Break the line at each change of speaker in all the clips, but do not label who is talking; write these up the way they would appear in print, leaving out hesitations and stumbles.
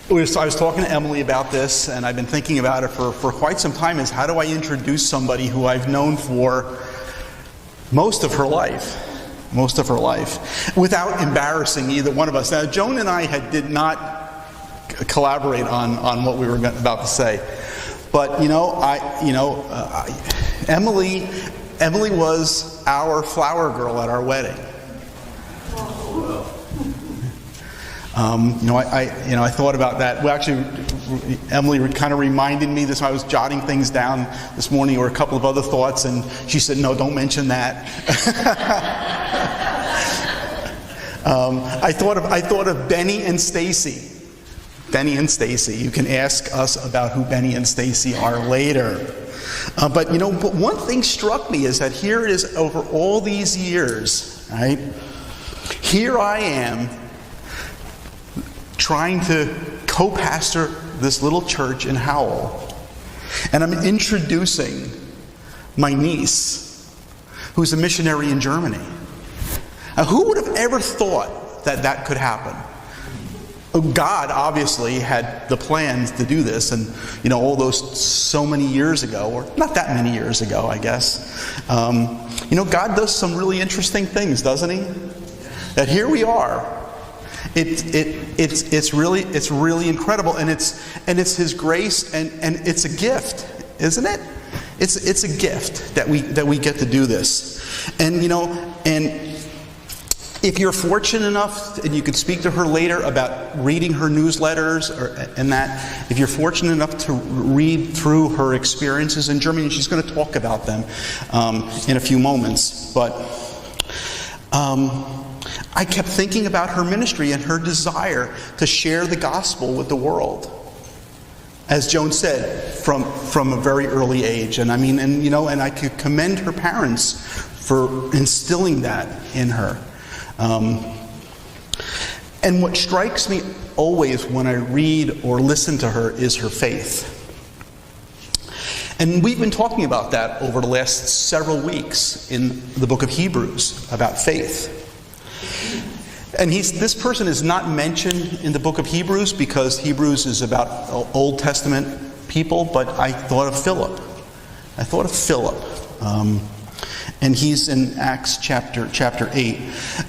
I was talking to Emily about this, and I've been thinking about it for quite some time, is how do I introduce somebody who I've known for most of her life, without embarrassing either one of us. Now, Joan and I did not collaborate on what we were about to say, but Emily was our flower girl at our wedding. I thought about that. Well, actually, Emily kind of reminded me this. I was jotting things down this morning, or a couple of other thoughts, and she said, "No, don't mention that." I thought of Benny and Stacy. Benny and Stacy. You can ask us about who Benny and Stacy are later. But one thing struck me is that here it is, over all these years, right? Here I am, trying to co-pastor this little church in Howell, and I'm introducing my niece, who's a missionary in Germany. Now, who would have ever thought that could happen? God obviously had the plans to do this, and all those so many years ago, or not that many years ago, I guess. God does some really interesting things, doesn't He? That here we are. It's really incredible, and it's His grace, and it's a gift, isn't it? It's a gift that we get to do this, and if you're fortunate enough, and you could speak to her later about reading her newsletters, if you're fortunate enough to read through her experiences in Germany, and she's going to talk about them in a few moments, but I kept thinking about her ministry and her desire to share the gospel with the world. As Joan said, from a very early age. And I could commend her parents for instilling that in her. And what strikes me always when I read or listen to her is her faith. And we've been talking about that over the last several weeks in the book of Hebrews, about faith. And this person is not mentioned in the book of Hebrews because Hebrews is about Old Testament people, but I thought of Philip. And he's in Acts chapter 8.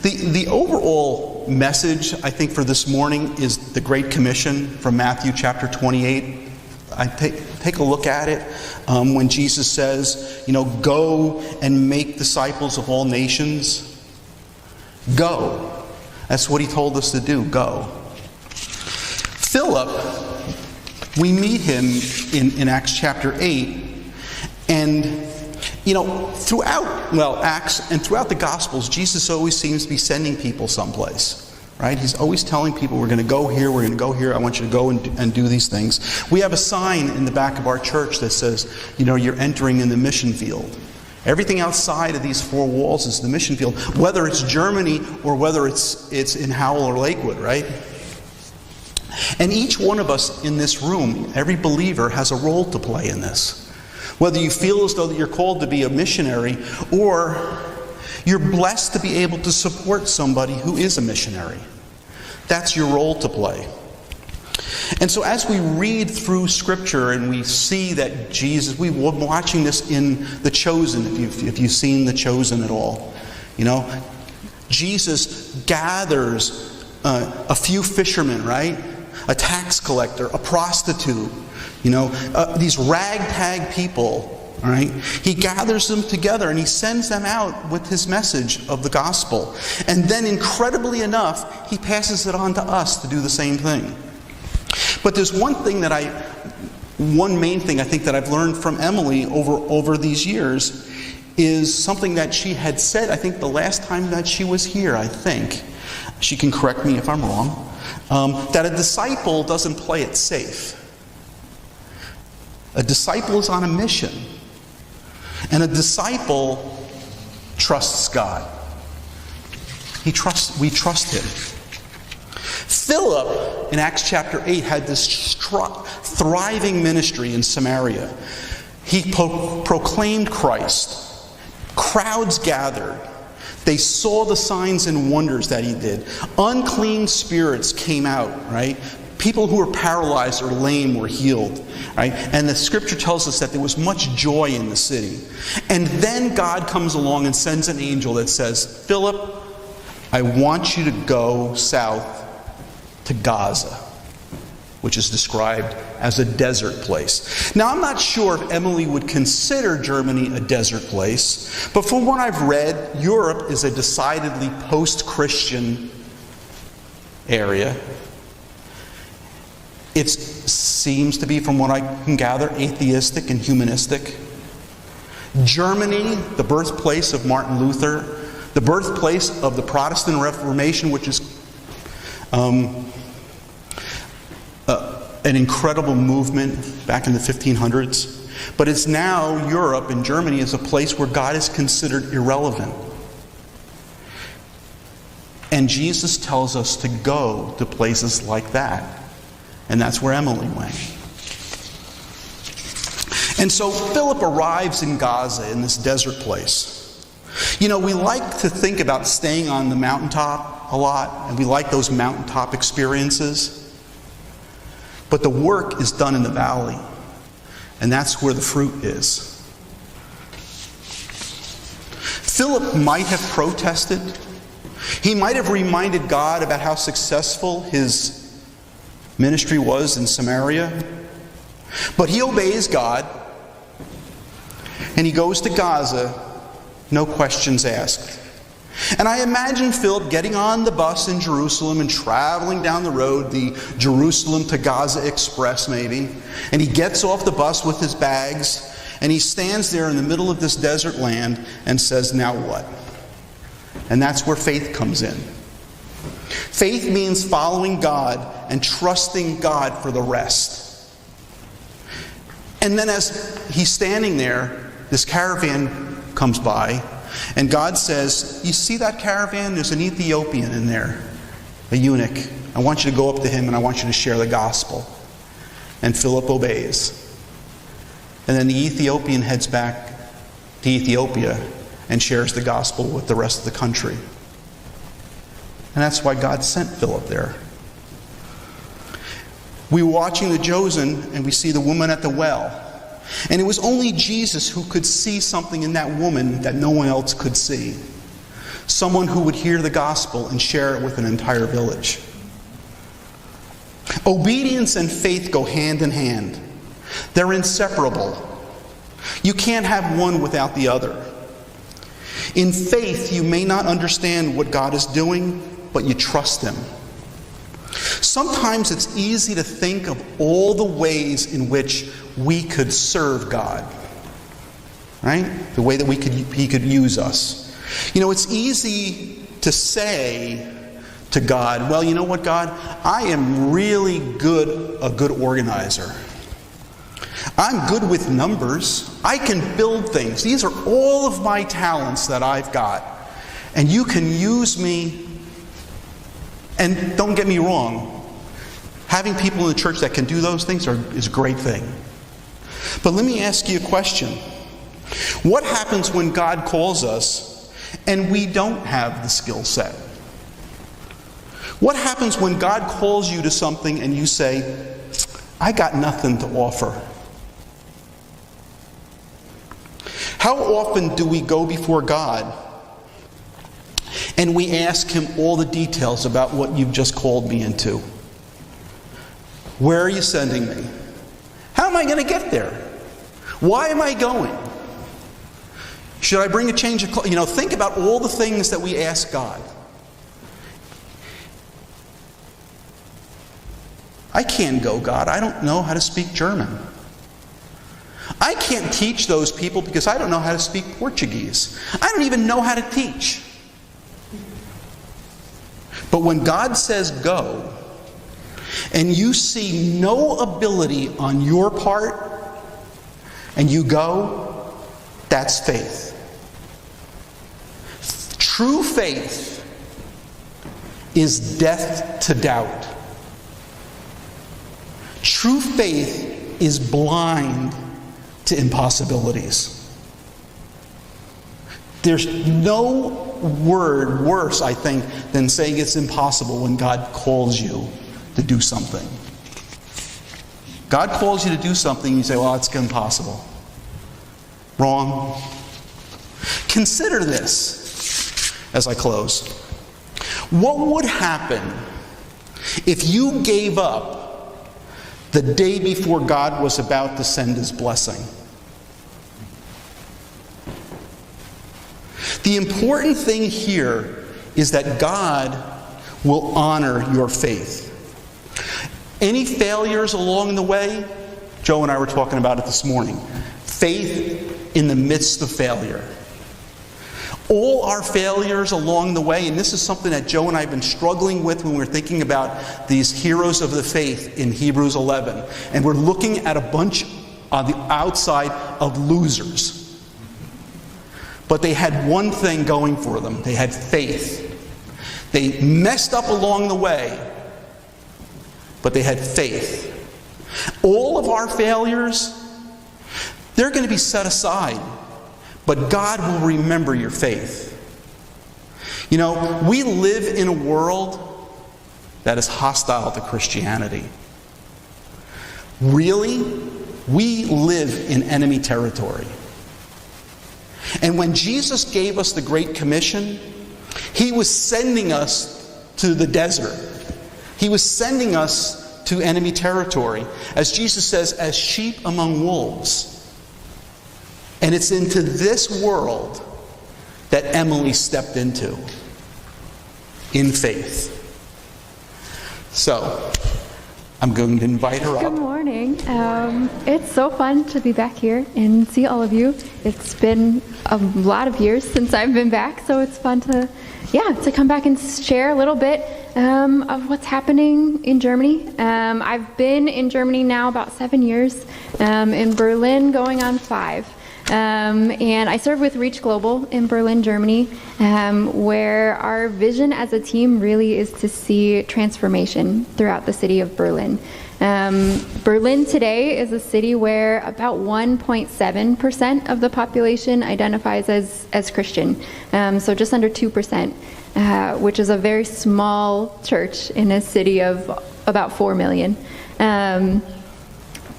The overall message, I think, for this morning is the Great Commission from Matthew chapter 28. I take a look at it when Jesus says, go and make disciples of all nations. Go. That's what He told us to do. Go. Philip, we meet him in Acts chapter 8, and throughout Acts and throughout the Gospels, Jesus always seems to be sending people someplace, right? He's always telling people, we're going to go here, we're going to go here, I want you to go and do these things. We have a sign in the back of our church that says, you're entering in the mission field. Everything outside of these four walls is the mission field, whether it's Germany or whether it's in Howell or Lakewood, right? And each one of us in this room, every believer, has a role to play in this. Whether you feel as though that you're called to be a missionary, or you're blessed to be able to support somebody who is a missionary. That's your role to play. And so as we read through Scripture and we see that Jesus, we're watching this in The Chosen, if you've seen The Chosen at all. Jesus gathers a few fishermen, right? A tax collector, a prostitute, these ragtag people, all right? He gathers them together and He sends them out with His message of the gospel. And then, incredibly enough, He passes it on to us to do the same thing. But there's one main thing I think that I've learned from Emily over these years is something that she had said, I think the last time that she was here, I think. She can correct me if I'm wrong. That a disciple doesn't play it safe. A disciple is on a mission. And a disciple trusts God. We trust Him. Philip, in Acts chapter 8, had this thriving ministry in Samaria. He proclaimed Christ. Crowds gathered. They saw the signs and wonders that He did. Unclean spirits came out, right? People who were paralyzed or lame were healed. Right? And the scripture tells us that there was much joy in the city. And then God comes along and sends an angel that says, Philip, I want you to go south to Gaza, which is described as a desert place. Now, I'm not sure if Emily would consider Germany a desert place, but from what I've read, Europe is a decidedly post-Christian area. It seems to be, from what I can gather, atheistic and humanistic. Germany, the birthplace of Martin Luther, the birthplace of the Protestant Reformation, which is an incredible movement back in the 1500s. But it's now, Europe and Germany is a place where God is considered irrelevant. And Jesus tells us to go to places like that. And that's where Emily went. And so Philip arrives in Gaza, in this desert place. You know, we like to think about staying on the mountaintop a lot, and we like those mountaintop experiences. But the work is done in the valley, and that's where the fruit is. Philip might have protested. He might have reminded God about how successful his ministry was in Samaria. But he obeys God, and he goes to Gaza, no questions asked. And I imagine Philip getting on the bus in Jerusalem and traveling down the road, the Jerusalem to Gaza Express maybe, and he gets off the bus with his bags, and he stands there in the middle of this desert land and says, now what? And that's where faith comes in. Faith means following God and trusting God for the rest. And then as he's standing there, this caravan comes by, and God says, you see that caravan? There's an Ethiopian in there, a eunuch. I want you to go up to him and I want you to share the gospel. And Philip obeys. And then the Ethiopian heads back to Ethiopia and shares the gospel with the rest of the country. And that's why God sent Philip there. We were watching The Chosen, and we see the woman at the well. And it was only Jesus who could see something in that woman that no one else could see. Someone who would hear the gospel and share it with an entire village. Obedience and faith go hand in hand. They're inseparable. You can't have one without the other. In faith, you may not understand what God is doing, but you trust Him. Sometimes it's easy to think of all the ways in which we could serve God. Right? The way that He could use us. You know, it's easy to say to God, well, you know what, God? I am really a good organizer. I'm good with numbers. I can build things. These are all of my talents that I've got. And you can use me. And don't get me wrong, having people in the church that can do those things is a great thing. But let me ask you a question. What happens when God calls us and we don't have the skill set? What happens when God calls you to something and you say, I got nothing to offer? How often do we go before God and we ask Him all the details about what you've just called me into? Where are you sending me? How am I going to get there? Why am I going? Should I bring a change of clothes? You know, think about all the things that we ask God. I can't go, God. I don't know how to speak German. I can't teach those people because I don't know how to speak Portuguese. I don't even know how to teach. But when God says go, and you see no ability on your part, and you go, that's faith. True faith is death to doubt. True faith is blind to impossibilities. There's no word worse, I think, than saying it's impossible when God calls you to do something. God calls you to do something, you say, well, it's impossible. Wrong. Consider this as I close. What would happen if you gave up the day before God was about to send His blessing? The important thing here is that God will honor your faith. Any failures along the way, Joe and I were talking about it this morning. Faith in the midst of failure. All our failures along the way, and this is something that Joe and I have been struggling with when we're thinking about these heroes of the faith in Hebrews 11. And we're looking at a bunch on the outside of losers. But they had one thing going for them. They had faith. They messed up along the way, but they had faith. All of our failures, they're going to be set aside, but God will remember your faith. You know, we live in a world that is hostile to Christianity. Really, we live in enemy territory. And when Jesus gave us the Great Commission, He was sending us to the desert. He was sending us to enemy territory. As Jesus says, as sheep among wolves. And it's into this world that Emily stepped into in faith. So, I'm going to invite her up.
Good morning. It's so fun to be back here and see all of you. It's been a lot of years since I've been back, so it's fun to come back and share a little bit of what's happening in Germany. I've been in Germany now about 7 years, in Berlin going on 5. And I serve with Reach Global in Berlin, Germany, where our vision as a team really is to see transformation throughout the city of Berlin. Berlin today is a city where about 1.7% of the population identifies as Christian, so just under 2%, which is a very small church in a city of about 4 million.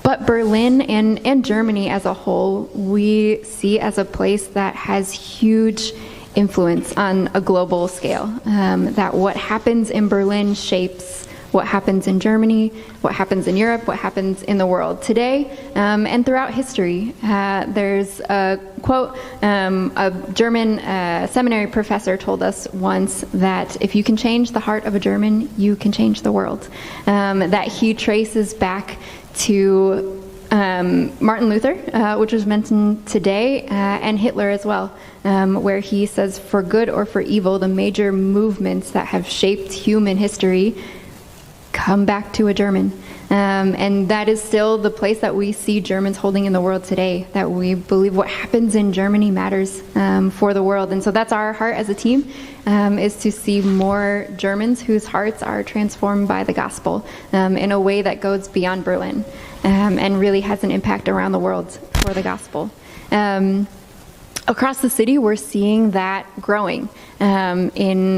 But Berlin and Germany as a whole, we see as a place that has huge influence on a global scale. That what happens in Berlin shapes what happens in Germany, what happens in Europe, what happens in the world today, and throughout history. There's a quote, a German seminary professor told us once that if you can change the heart of a German, you can change the world. That he traces back to Martin Luther, which was mentioned today, and Hitler as well, where he says, for good or for evil, the major movements that have shaped human history come back to a German. And that is still the place that we see Germans holding in the world today, that we believe what happens in Germany matters for the world. And so that's our heart as a team, is to see more Germans whose hearts are transformed by the gospel in a way that goes beyond Berlin and really has an impact around the world for the gospel. Across the city, we're seeing that growing. Among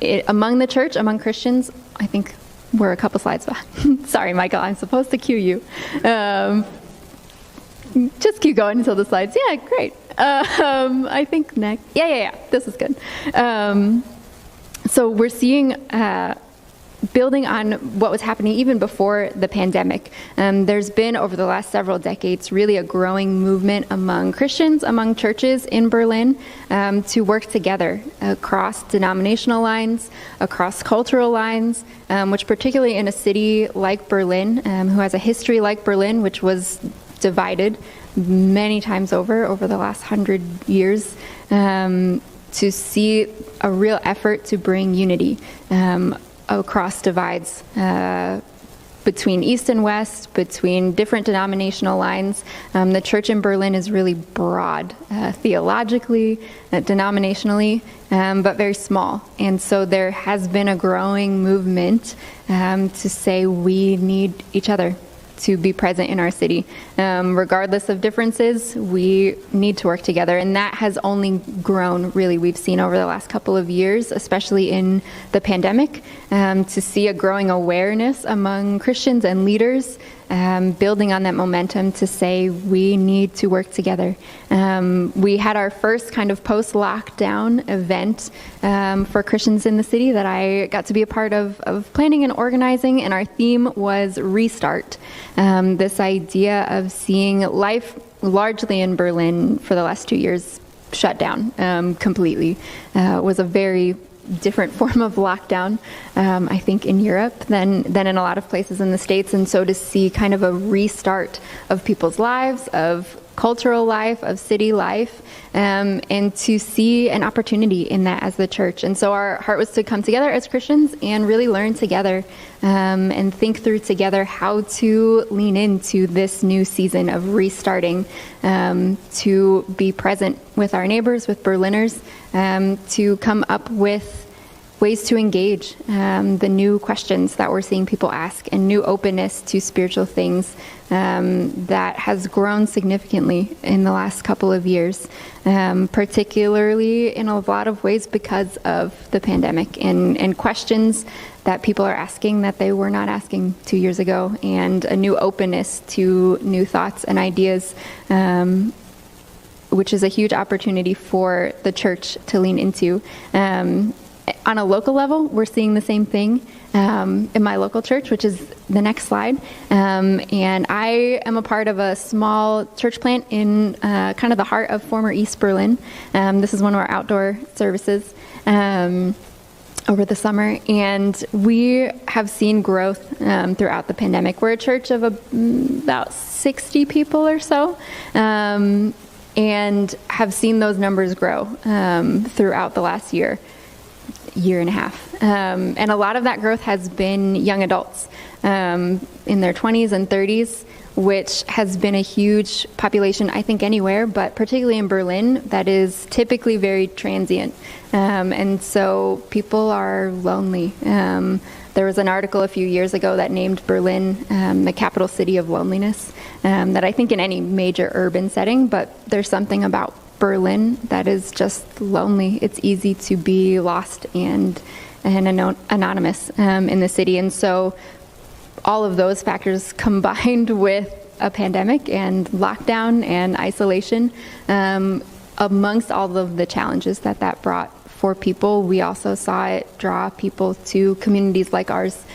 the church, among Christians, I think we're a couple slides back. Sorry, Michael, I'm supposed to cue you. Just keep going until the slides. Yeah, great. I think next. Yeah. This is good. So we're seeing, building on what was happening even before the pandemic. There's been, over the last several decades, really a growing movement among Christians, among churches in Berlin, to work together across denominational lines, across cultural lines, which particularly in a city like Berlin, who has a history like Berlin, which was divided many times over the last 100 years, to see a real effort to bring unity across divides between East and West, between different denominational lines. The church in Berlin is really broad, theologically, denominationally, but very small. And so there has been a growing movement to say we need each other to be present in our city. Regardless of differences, we need to work together. And that has only grown, really, we've seen over the last couple of years, especially in the pandemic, to see a growing awareness among Christians and leaders building on that momentum to say we need to work together. We had our first kind of post-lockdown event for Christians in the city that I got to be a part of planning and organizing, and our theme was Restart. This idea of seeing life largely in Berlin for the last 2 years shut down completely. Was a very different form of lockdown, I think, in Europe than in a lot of places in the States. And so to see kind of a restart of people's lives, of cultural life, of city life, and to see an opportunity in that as the church. And so our heart was to come together as Christians and really learn together and think through together how to lean into this new season of restarting, to be present with our neighbors, with Berliners, to come up with ways to engage the new questions that we're seeing people ask, and new openness to spiritual things that has grown significantly in the last couple of years, particularly in a lot of ways because of the pandemic, and questions that people are asking that they were not asking 2 years ago, and a new openness to new thoughts and ideas, which is a huge opportunity for the church to lean into. On a local level, we're seeing the same thing in my local church, which is the next slide. And I am a part of a small church plant in kind of the heart of former East Berlin. This is one of our outdoor services over the summer. And we have seen growth throughout the pandemic. We're a church of about 60 people or so. And have seen those numbers grow throughout the last year and a half. And a lot of that growth has been young adults in their 20s and 30s, which has been a huge population, I think, anywhere, but particularly in Berlin, that is typically very transient. And so people are lonely. There was an article a few years ago that named Berlin the capital city of loneliness, that I think in any major urban setting, but there's something about Berlin that is just lonely. It's easy to be lost and anonymous in the city. And so all of those factors combined with a pandemic and lockdown and isolation, amongst all of the challenges that brought for people, we also saw it draw people to communities like ours,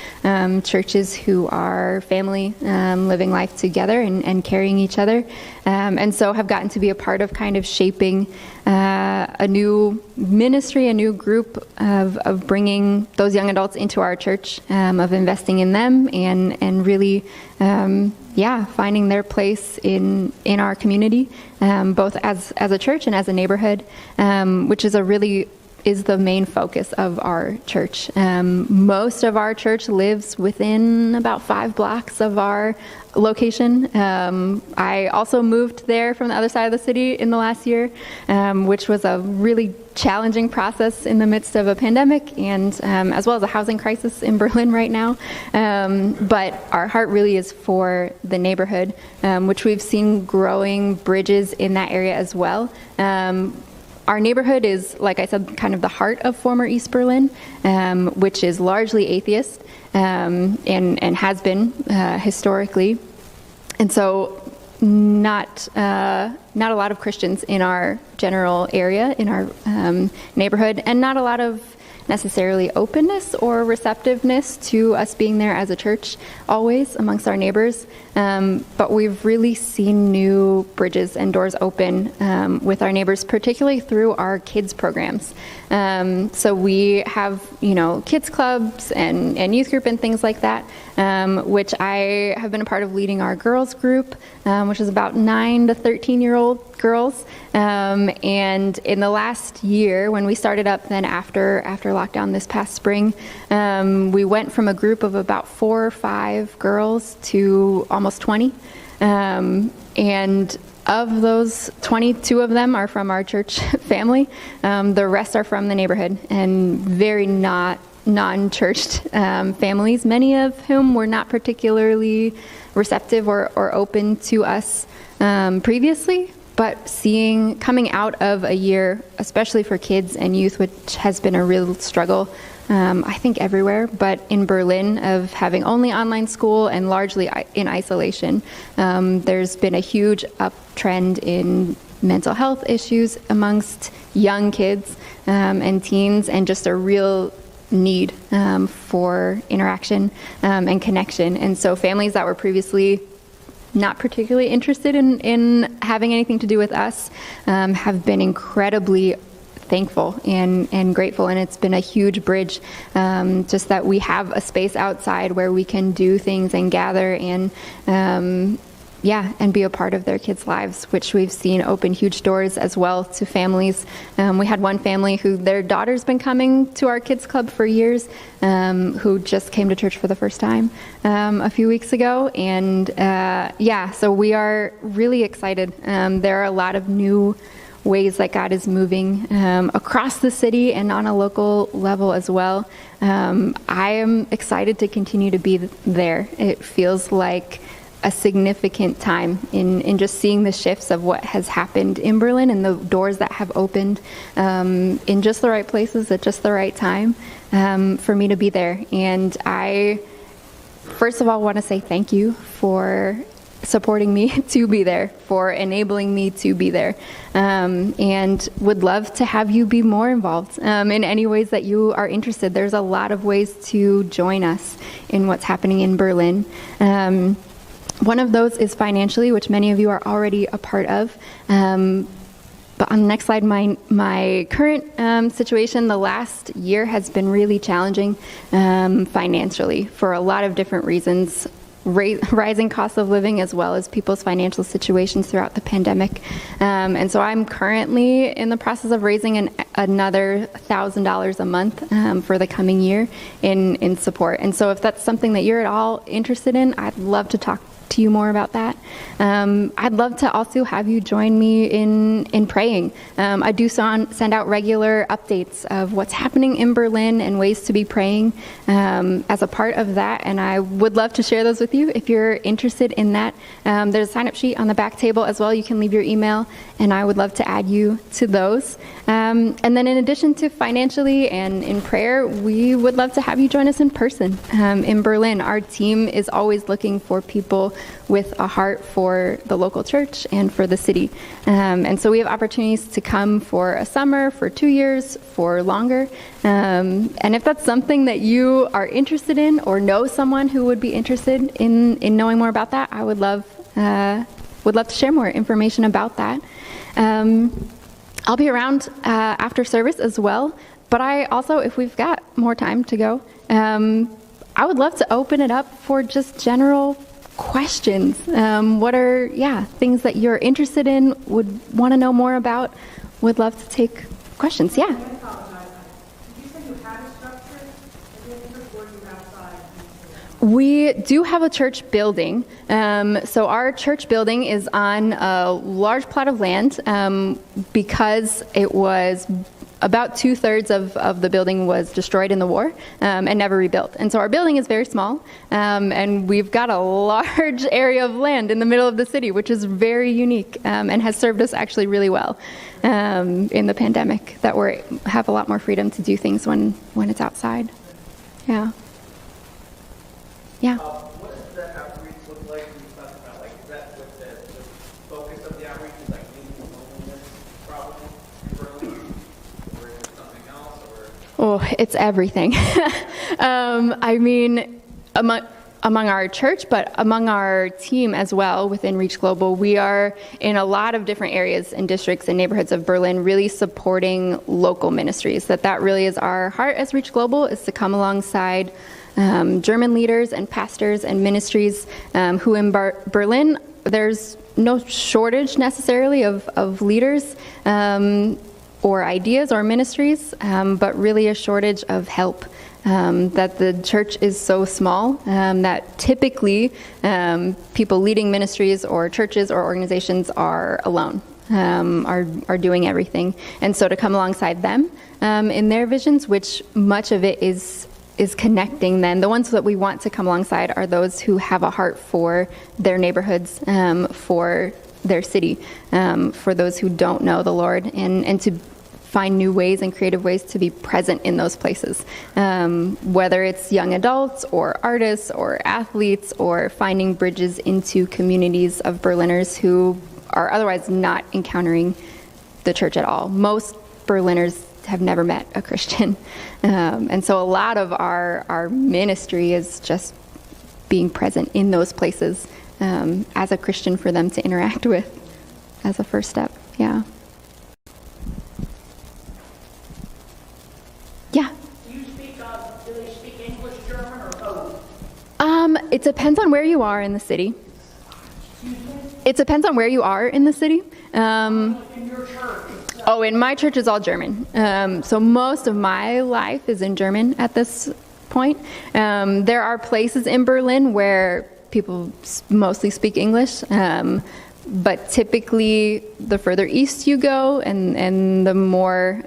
churches who are family, living life together and carrying each other, and so have gotten to be a part of kind of shaping a new ministry, a new group of bringing those young adults into our church, of investing in them and really finding their place in our community, both as a church and as a neighborhood, which is the main focus of our church. Most of our church lives within about 5 blocks of our location. I also moved there from the other side of the city in the last year, which was a really challenging process in the midst of a pandemic and as well as a housing crisis in Berlin right now. But our heart really is for the neighborhood, which we've seen growing bridges in that area as well. Our neighborhood is, like I said, kind of the heart of former East Berlin, which is largely atheist and has been historically, and so not a lot of Christians in our general area, in our neighborhood, and not a lot of necessarily openness or receptiveness to us being there as a church always amongst our neighbors, but we've really seen new bridges and doors open with our neighbors, particularly through our kids programs. So we have kids clubs and youth group and things like that, which I have been a part of leading our girls group, which is about 9 to 13-year-old girls, and in the last year when we started up then after lockdown this past spring, we went from a group of about 4 or 5 girls to almost 20, and of those 22 of them are from our church family. The rest are from the neighborhood and very non-churched families, many of whom were not particularly receptive or open to us previously, But coming out of a year, especially for kids and youth, which has been a real struggle, I think everywhere, but in Berlin, of having only online school and largely in isolation, there's been a huge uptrend in mental health issues amongst young kids and teens, and just a real need for interaction and connection. And so families that were previously not particularly interested in having anything to do with us have been incredibly thankful and grateful, and it's been a huge bridge, just that we have a space outside where we can do things and gather and be a part of their kids' lives, which we've seen open huge doors as well to families. We had one family who their daughter's been coming to our kids club for years, who just came to church for the first time a few weeks ago, and so we are really excited. There are a lot of new ways that God is moving across the city and on a local level as well. I am excited to continue to be there. It feels like a significant time in just seeing the shifts of what has happened in Berlin and the doors that have opened in just the right places at just the right time for me to be there. And I, first of all, want to say thank you for supporting me to be there, for enabling me to be there, and would love to have you be more involved in any ways that you are interested. There's a lot of ways to join us in what's happening in Berlin. One of those is financially, which many of you are already a part of. But on the next slide, my current situation, the last year has been really challenging financially for a lot of different reasons. Rising costs of living, as well as people's financial situations throughout the pandemic. And so I'm currently in the process of raising another $1,000 a month for the coming year in support. And so if that's something that you're at all interested in, I'd love to talk to you more about that. I'd love to also have you join me in praying. I do send out regular updates of what's happening in Berlin and ways to be praying as a part of that, and I would love to share those with you if you're interested in that. There's a sign-up sheet on the back table as well. You can leave your email, and I would love to add you to those. And then in addition to financially and in prayer, we would love to have you join us in person in Berlin. Our team is always looking for people with a heart for the local church and for the city. And so we have opportunities to come for a summer, for 2 years, for longer. And if that's something that you are interested in or know someone who would be interested in knowing more about that, I would love to share more information about that. I'll be around after service as well, but I also, if we've got more time to go, I would love to open it up for just general questions. What are things that you're interested in, would want to know more about, would love to take questions. Yeah. We do have a church building. So our church building is on a large plot of land because it was about 2/3 of the building was destroyed in the war and never rebuilt. And so our building is very small, and we've got a large area of land in the middle of the city, which is very unique and has served us actually really well in the pandemic, that we have a lot more freedom to do things when it's outside. Yeah. Yeah.
What does the outreach look like when you talk about, is that what the focus of the outreach is, meeting the loneliness problem in Berlin? Or is it something else?
Oh, it's everything. I mean, among our church, but among our team as well within Reach Global, we are in a lot of different areas and districts and neighborhoods of Berlin, really supporting local ministries. That really is our heart as Reach Global, is to come alongside German leaders and pastors and ministries who in Berlin, there's no shortage necessarily of leaders or ideas or ministries, but really a shortage of help. That the church is so small that typically people leading ministries or churches or organizations are alone, are doing everything. And so to come alongside them in their visions, which much of it is connecting then. The ones that we want to come alongside are those who have a heart for their neighborhoods, for their city for those who don't know the Lord, and to find new ways and creative ways to be present in those places, whether it's young adults or artists or athletes, or finding bridges into communities of Berliners who are otherwise not encountering the church at all. Most Berliners have never met a Christian. And so a lot of our ministry is just being present in those places as a Christian for them to interact with as a first step. Yeah. Yeah.
Do they speak English, German, or both?
It depends on where you are in the city. It depends on where you are in the city.
In your church?
Oh, in my church is all German. So most of my life is in German at this point. There are places in Berlin where people mostly speak English, but typically the further east you go and the more...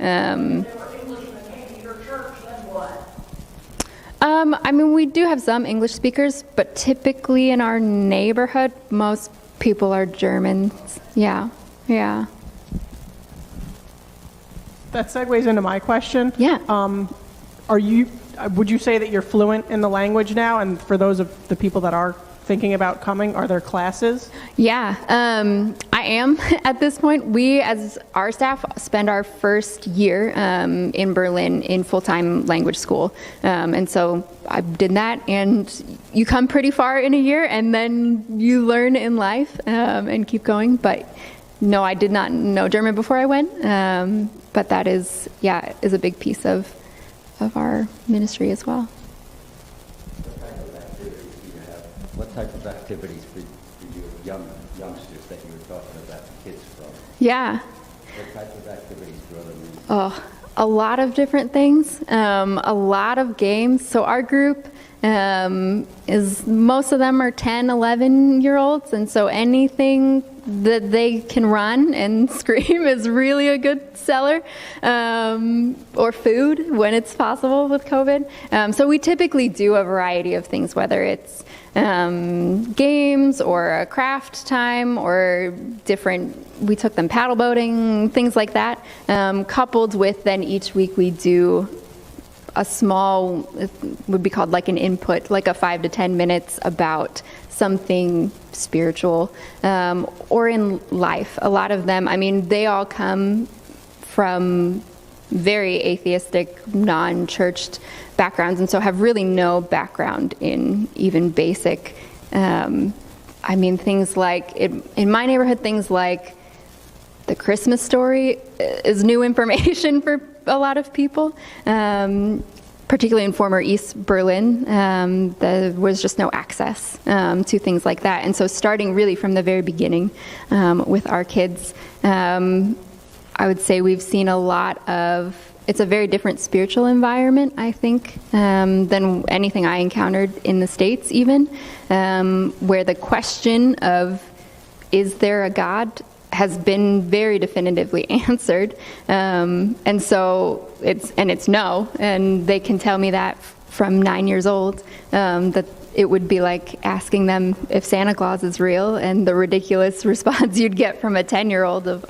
I mean, we do have some English speakers, but typically in our neighborhood, most people are Germans. Yeah, yeah.
That segues into my question.
Yeah.
Would you say that you're fluent in the language now? And for those of the people that are thinking about coming, are there classes?
Yeah, I am at this point. We, as our staff, spend our first year in Berlin in full-time language school. And so I did that, and you come pretty far in a year, and then you learn in life and keep going. But no, I did not know German before I went. But that is a big piece of our ministry as well.
What type of activities for you youngsters that you were talking about, the kids from?
Yeah.
What type of activities do other ministries?
Oh, a lot of different things, a lot of games. So our group most of them are 10, 11-year-olds, and so anything that they can run and scream is really a good seller, or food when it's possible with COVID. So we typically do a variety of things, whether it's games or a craft time or we took them paddle boating, things like that, coupled with then each week we do a small, it would be called like an input, like a 5 to 10 minutes about something spiritual, or in life. A lot of them, I mean, they all come from very atheistic, non-churched backgrounds, and so have really no background in even basic, I mean, things like, in my neighborhood, things like the Christmas story is new information for a lot of people, particularly in former East Berlin. There was just no access to things like that. And so starting really from the very beginning with our kids, I would say we've seen a lot of, it's a very different spiritual environment, I think, than anything I encountered in the States even, where the question of, is there a God, has been very definitively answered, and so it's no, and they can tell me that from 9 years old, that it would be like asking them if Santa Claus is real, and the ridiculous response you'd get from a 10-year-old of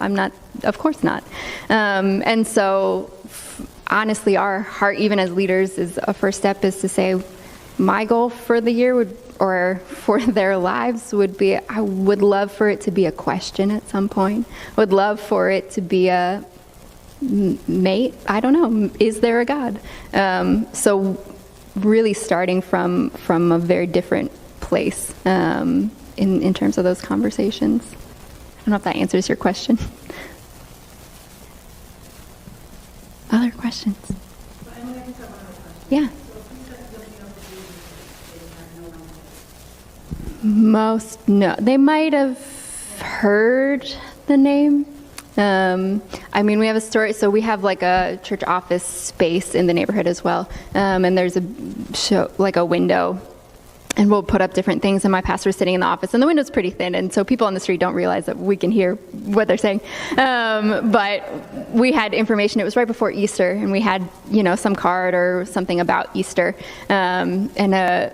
of course not. And so honestly, our heart, even as leaders, is a first step is to say, my goal for the year or for their lives would be, I would love for it to be a question at some point. Would love for it to be a mate. I don't know. Is there a God? So really starting from a very different place in terms of those conversations. I don't know if that answers your question. Other questions? Yeah. Most, no. They might have heard the name. I mean, we have a story, so we have like a church office space in the neighborhood as well. And there's like a window, and we'll put up different things, and my pastor's sitting in the office, and the window's pretty thin, and so people on the street don't realize that we can hear what they're saying. But we had information, it was right before Easter, and we had, some card or something about Easter. And a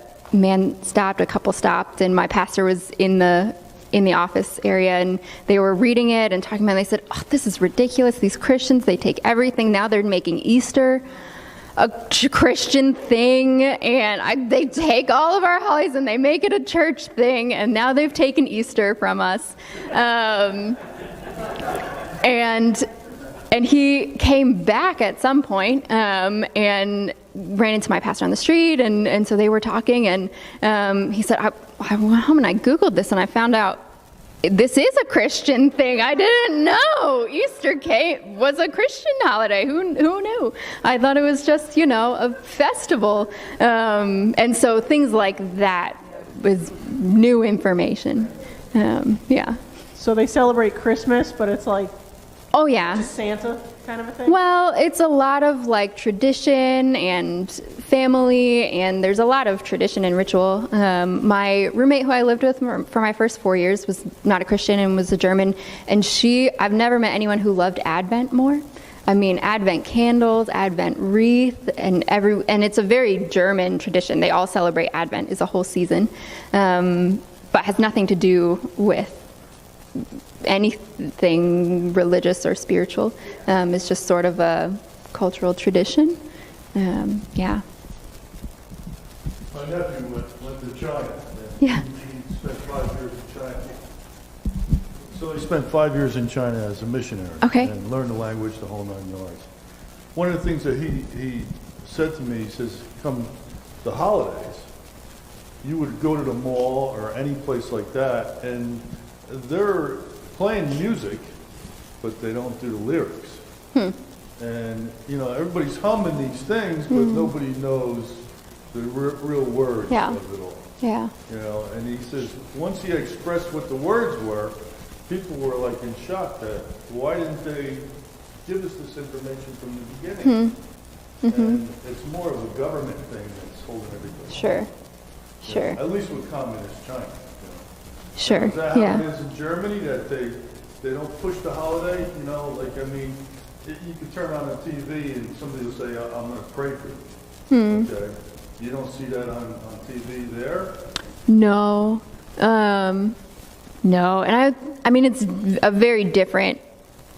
couple stopped, and my pastor was in the in the office area, and they were reading it and talking about it. They said, "Oh, this is ridiculous. These Christians, they take everything. Now they're making Easter a Christian thing, and they take all of our holidays and they make it a church thing, and now they've taken Easter from us." And he came back at some point, and ran into my pastor on the street, and so they were talking, and he said, I went home and I Googled this, and I found out this is a Christian thing. I didn't know Easter was a Christian holiday. Who knew? I thought it was just, a festival. And so things like that was new information. Yeah.
So they celebrate Christmas, but it's like
Oh, yeah.
just Santa kind of a thing?
Well, it's a lot of like tradition and family, and there's a lot of tradition and ritual. My roommate who I lived with for my first 4 years was not a Christian and was a German, and I've never met anyone who loved Advent more. I mean, Advent candles, Advent wreath, and it's a very German tradition. They all celebrate Advent as a whole season, but has nothing to do with anything religious or spiritual. It's just sort of a cultural tradition. Yeah.
My nephew went to China.
Yeah.
He spent 5 years in China. So he spent 5 years in China as a missionary.
Okay.
And learned the language, the whole 9 yards. One of the things that he said to me, he says, come the holidays, you would go to the mall or any place like that, and they're playing music, but they don't do the lyrics. And, everybody's humming these things, but nobody knows the real words
Yeah.
of it all.
Yeah.
And he says, once he expressed what the words were, people were like in shock that, why didn't they give us this information from the beginning? And it's more of a government thing that's holding everything.
Sure. Sure.
At least with communist China.
Sure.
Is that how
Yeah.
it is in Germany, that they don't push the holiday? You could turn on the TV and somebody will say, I'm going to pray for you. Okay. You don't see that on TV there?
No. No. And I mean, it's a very different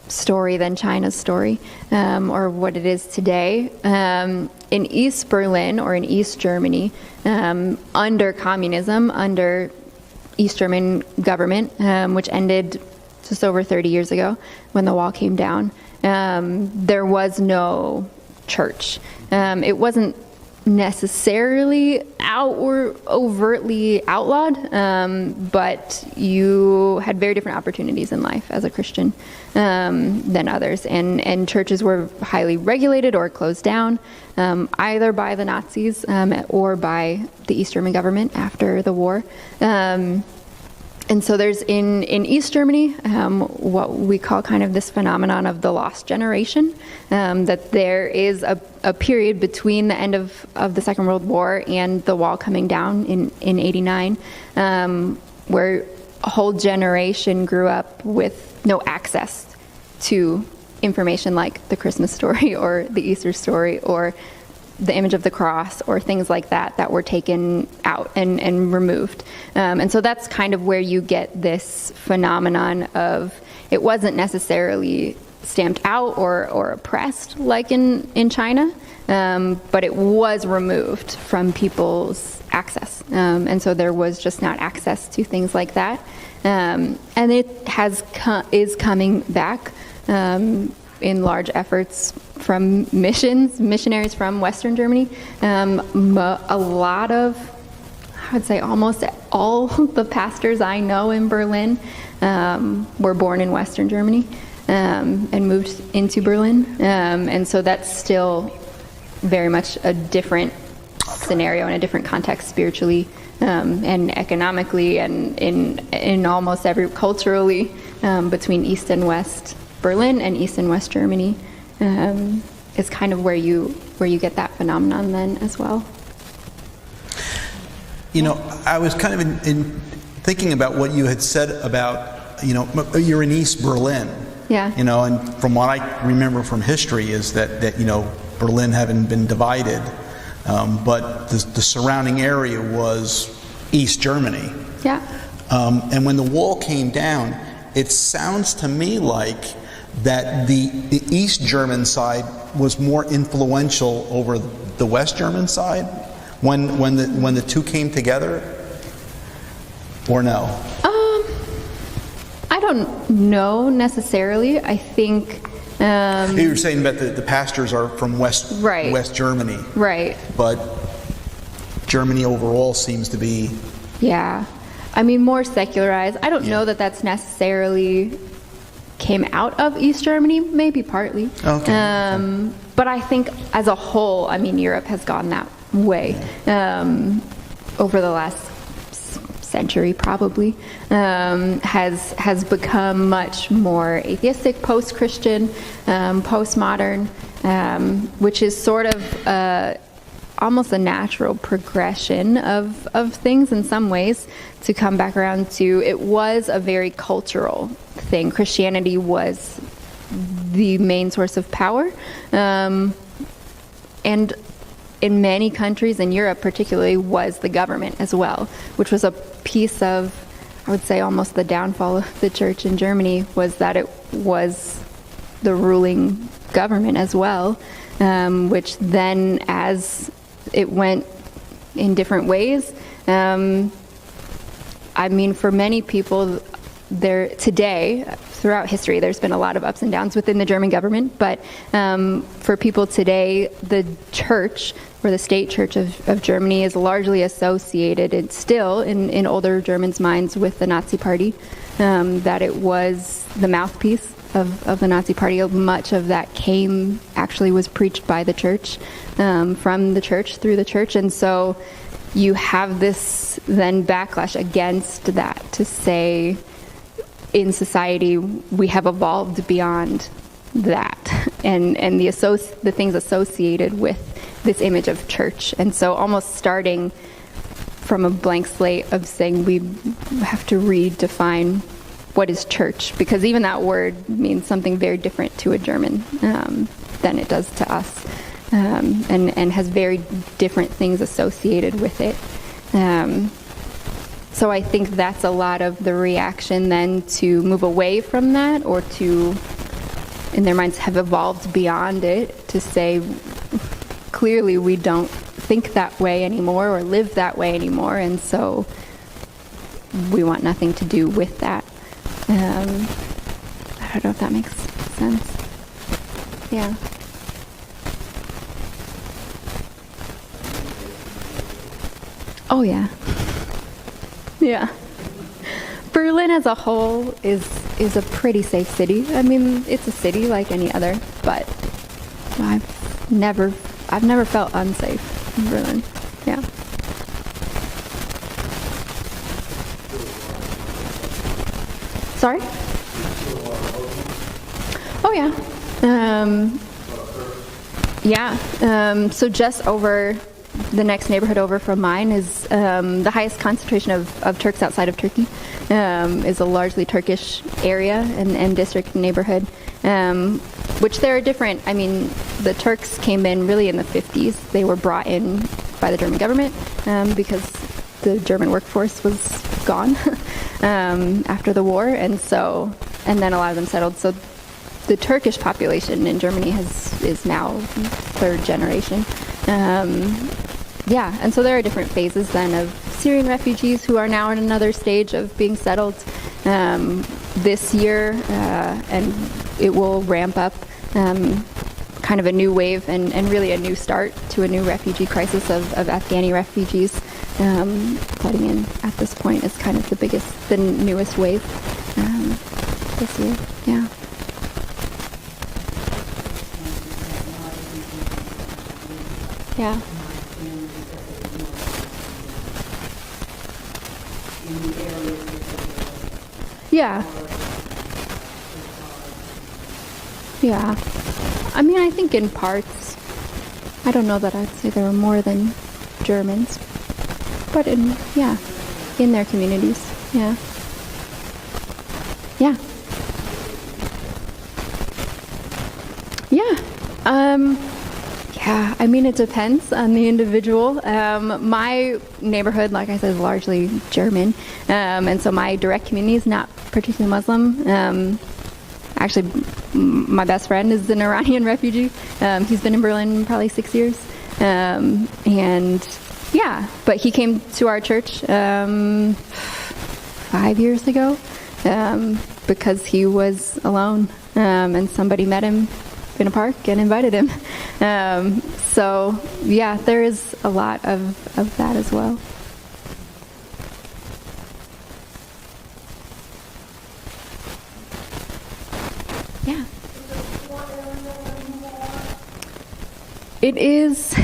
story than China's story, or what it is today. In East Berlin, or in East Germany, under communism, under East German government, which ended just over 30 years ago when the wall came down, there was no church. It wasn't necessarily overtly outlawed, but you had very different opportunities in life as a Christian than others, and churches were highly regulated or closed down, either by the Nazis or by the East German government after the war. And so there's in East Germany what we call kind of this phenomenon of the lost generation, that there is a period between the end of the Second World War and the wall coming down in 89, where a whole generation grew up with no access to information like the Christmas story or the Easter story or the image of the cross or things like that were taken out and removed. And so that's kind of where you get this phenomenon of, it wasn't necessarily stamped out or oppressed like in China, but it was removed from people's access. And so there was just not access to things like that. And it is coming back in large efforts from missionaries from Western Germany. A lot of, I would say almost all the pastors I know in Berlin were born in Western Germany and moved into Berlin. And so that's still very much a different scenario and a different context spiritually and economically and in almost every culturally between East and West Berlin and East and West Germany is kind of where you get that phenomenon then as well.
I was kind of in thinking about what you had said about, you're in East Berlin.
Yeah.
And from what I remember from history is that Berlin having been divided, but the surrounding area was East Germany.
Yeah.
And when the wall came down, it sounds to me like that the East German side was more influential over the West German side when the two came together, or no?
I don't know necessarily. I think
You were saying that the pastors are from West Germany,
right?
but Germany overall seems to be,
yeah. I mean, more secularized. I don't know that that's necessarily came out of East Germany, maybe partly.
Okay.
But I think as a whole, I mean, Europe has gone that way over the last century, probably, has become much more atheistic, post-Christian, postmodern, which is sort of almost a natural progression of things in some ways, to come back around to, it was a very cultural thing. Christianity was the main source of power, and in many countries, in Europe particularly, was the government as well, which was a piece of, I would say, almost the downfall of the church in Germany, was that it was the ruling government as well, which then, as it went in different ways, I mean, for many people, there today, throughout history, there's been a lot of ups and downs within the German government, but for people today, the church, or the state church of Germany, is largely associated, and still in older Germans' minds, with the Nazi Party, that it was the mouthpiece of the Nazi Party. Much of that was preached by the church, from the church, through the church, and so you have this then backlash against that, to say, in society, we have evolved beyond that, and the things associated with this image of church. And so almost starting from a blank slate of saying we have to redefine what is church, because even that word means something very different to a German than it does to us, and has very different things associated with it. So I think that's a lot of the reaction then, to move away from that, or to, in their minds, have evolved beyond it, to say, clearly we don't think that way anymore, or live that way anymore, and so we want nothing to do with that. I don't know if that makes sense. Yeah. Oh, yeah. Yeah. Berlin as a whole is a pretty safe city. I mean, it's a city like any other, but I've never felt unsafe in Berlin. Yeah. Sorry? Oh, yeah. Yeah. So just over, the next neighborhood over from mine is the highest concentration of Turks outside of Turkey, is a largely Turkish area and district neighborhood, which there are different. I mean, the Turks came in really in the 50s. They were brought in by the German government because the German workforce was gone after the war, and then a lot of them settled. So the Turkish population in Germany is now third generation. Yeah, and so there are different phases then of Syrian refugees who are now in another stage of being settled this year, and it will ramp up, kind of a new wave and really a new start to a new refugee crisis of Afghani refugees flooding in at this point is kind of the newest wave this year. Yeah. Yeah. Yeah. Yeah. I mean, I think in parts, I don't know that I'd say there were more than Germans, but in their communities. Yeah. Yeah. Yeah. Yeah, I mean, it depends on the individual. My neighborhood, like I said, is largely German, and so my direct community is not particularly Muslim. Actually, my best friend is an Iranian refugee. He's been in Berlin probably 6 years, and yeah, but he came to our church 5 years ago because he was alone, and somebody met him in a park and invited him. So yeah, there is a lot of that as well. Yeah. It is,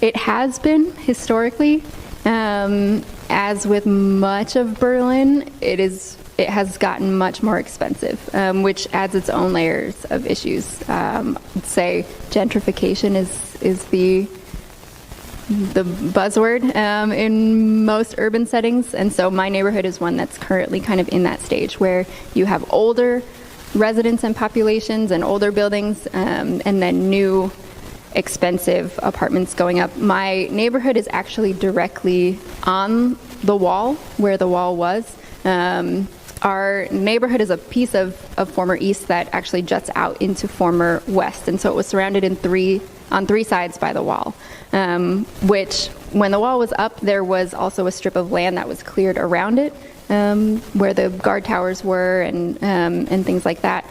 it has been historically, as with much of Berlin, it has gotten much more expensive, which adds its own layers of issues. I'd say gentrification is the buzzword in most urban settings, and so my neighborhood is one that's currently kind of in that stage where you have older residents and populations and older buildings, and then new expensive apartments going up. My neighborhood is actually directly on the wall where the wall was. Our neighborhood is a piece of former east that actually juts out into former west, and so it was surrounded on three sides by the wall, which when the wall was up, there was also a strip of land that was cleared around it, where the guard towers were and things like that.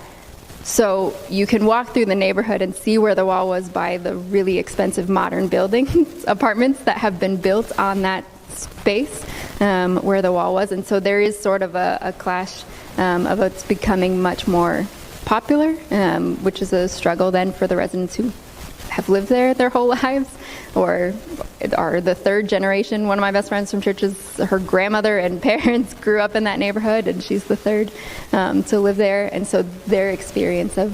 So you can walk through the neighborhood and see where the wall was by the really expensive modern buildings, apartments that have been built on that space where the wall was. And so there is sort of a clash of it's becoming much more popular, which is a struggle then for the residents who have lived there their whole lives, or are the third generation. One of my best friends from church is her grandmother and parents grew up in that neighborhood, and she's the third to live there. And so their experience of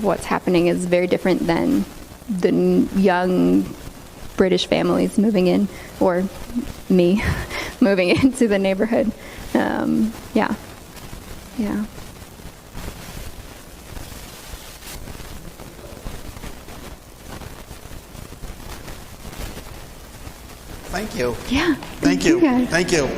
what's happening is very different than the young British families moving in, or me moving into the neighborhood. Yeah.
Thank you.
Yeah.
Thank you.
guys.
Thank you.